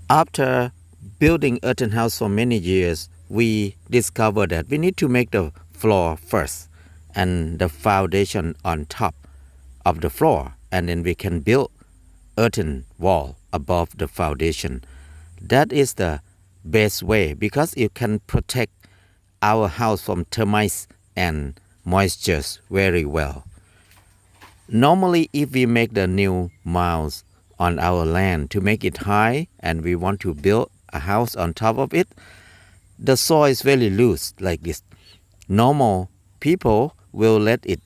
After building earthen house for many years, we discovered that we need to make the floor first and the foundation on top of the floor, and then we can build earthen wall above the foundation. That is the best way because it can protect our house from termites and moistures very well. Normally, if we make the new mounds on our land to make it high and we want to build a house on top of it, the soil is very loose like this. Normal people will let it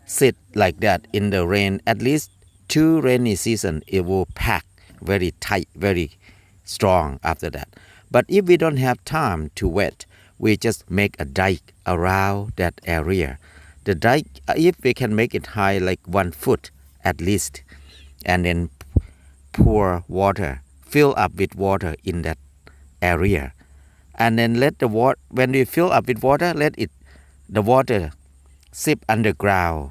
sit like that in the rain. At least 2 rainy seasons, it will pack very tight, very strong after that. But if we don't have time to wet, we just make a dike around that area. The dike, if we can make it high like 1 foot at least, and then pour water, fill up with water in that area, and then let the water, when we fill up with water, the water sip underground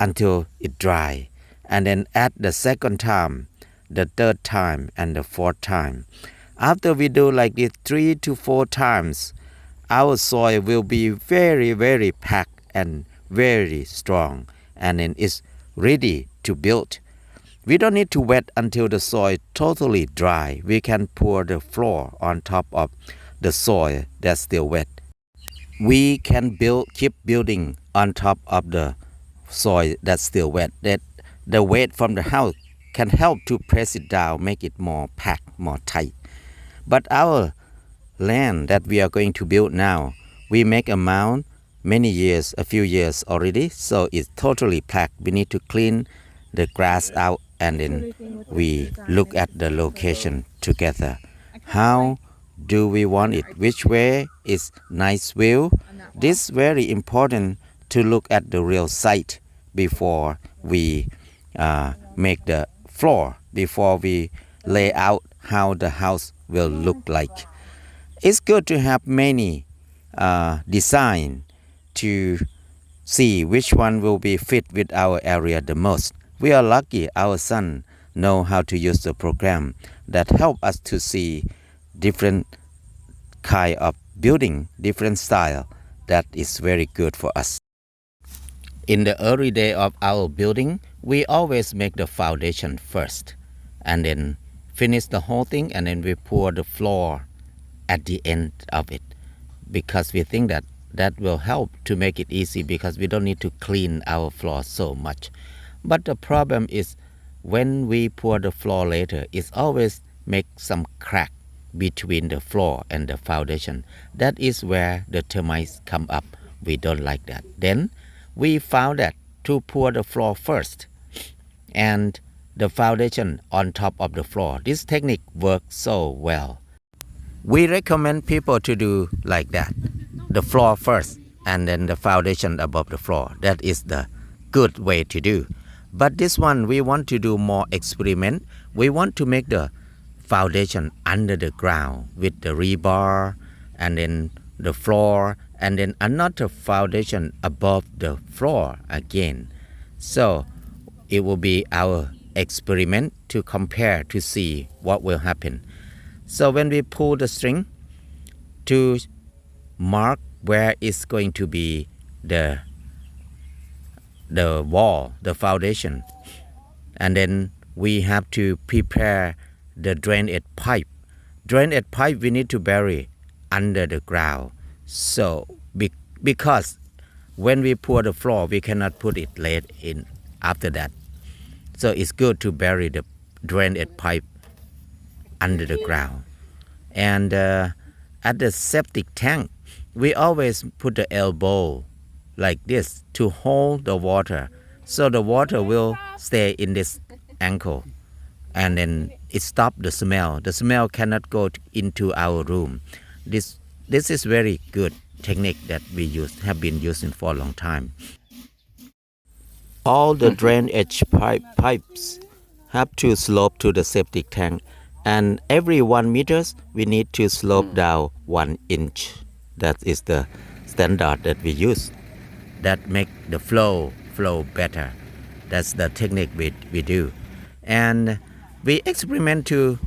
until it dry, and then add the second time, the third time, and the fourth time. After we do like this 3 to 4 times, our soil will be very, very packed and very strong, and then it's ready to build. We don't need to wet until the soil totally dry. We can pour the floor on top of the soil that's still wet. We can keep building on top of the soil that's still wet. That the weight from the house can help to press it down, make it more packed, more tight. But our land that we are going to build now, we make a mound many years, a few years already, so it's totally packed. We need to clean the grass out, and then we look at the location together. How do we want it? Which way is nice view? This is very important to look at the real site before we make the floor, before we lay out how the house will look like. It's good to have many design to see which one will be fit with our area the most. We are lucky our son know how to use the program that help us to see different kind of building, different style. That is very good for us. In the early day of our building, we always make the foundation first and then finish the whole thing, and then we pour the floor at the end of it, because we think that that will help to make it easy, because we don't need to clean our floor so much. But the problem is when we pour the floor later, it always make some crack between the floor and the foundation. That is where the termites come up. We don't like that. Then we found that to pour the floor first and the foundation on top of the floor. This technique works so well. We recommend people to do like that. The floor first and then the foundation above the floor. That is the good way to do. But this one, we want to do more experiment. We want to make the foundation under the ground with the rebar, and then the floor, and then another foundation above the floor again. So it will be our experiment to compare to see what will happen. So when we pull the string to mark where it's going to be the wall, the foundation, and then we have to prepare the drainage pipe. Drainage pipe we need to bury under the ground. So because when we pour the floor, we cannot put it late in after that. So it's good to bury the drainage pipe under the ground. And at the septic tank, we always put the elbow like this to hold the water, so the water will stay in this ankle, and then it stops the smell. The smell cannot go into our room. This is very good technique that we have been using for a long time. All the drainage pipes have to slope to the septic tank, and every 1 meter we need to slope down 1 inch. That is the standard that we use. That make the flow better. That's the technique we do. And we experiment to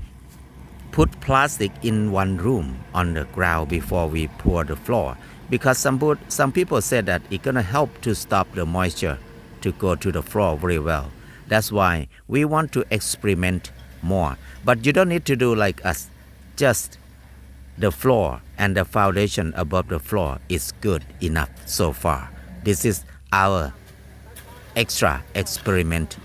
put plastic in one room on the ground before we pour the floor, because some people said that it's gonna help to stop the moisture to go to the floor very well. That's why we want to experiment more. But you don't need to do like us. Just the floor and the foundation above the floor is good enough so far. This is our extra experiment.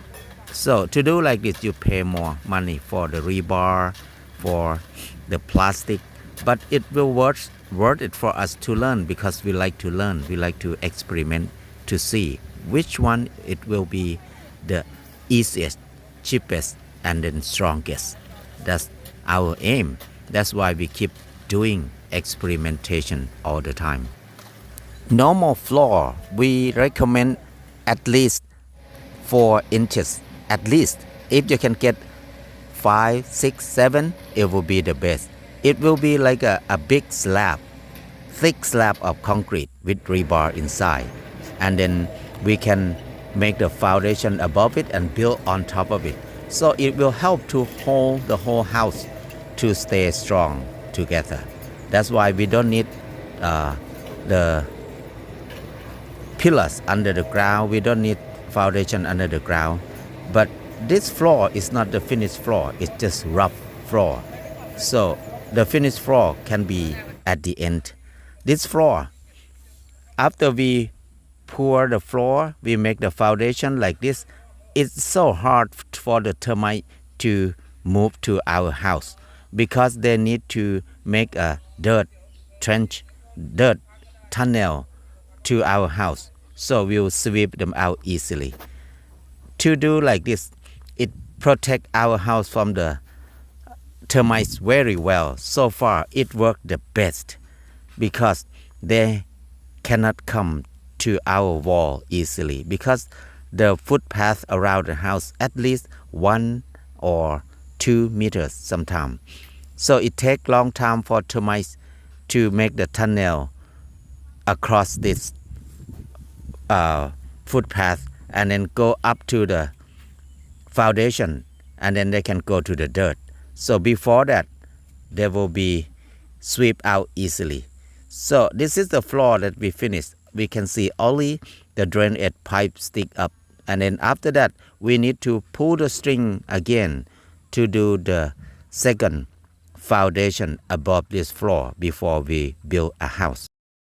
So to do like this, you pay more money for the rebar, for the plastic, but it will worth it for us to learn, because we like to learn, we like to experiment to see which one it will be the easiest, cheapest, and then strongest. That's our aim. That's why we keep doing experimentation all the time. Normal floor, we recommend at least 4 inches. At least, if you can get 5, 6, 7, it will be the best. It will be like a big slab, thick slab of concrete with rebar inside. And then we can make the foundation above it and build on top of it. So it will help to hold the whole house to stay strong together. That's why we don't need the pillars under the ground. We don't need foundation under the ground. But this floor is not the finished floor. It's just rough floor. So the finished floor can be at the end. This floor, after we pour the floor, we make the foundation like this. It's so hard for the termite to move to our house, because they need to make a dirt trench, dirt tunnel to our house. So we'll sweep them out easily. To do like this, it protect our house from the termites very well. So far, it worked the best, because they cannot come to our wall easily, because the footpath around the house at least 1 or 2 meters sometimes. So it take long time for termites to make the tunnel across this footpath and then go up to the foundation, and then they can go to the dirt. So before that, they will be swept out easily. So this is the floor that we finished. We can see only the drainage pipe stick up, and then after that we need to pull the string again to do the second foundation above this floor before we build a house.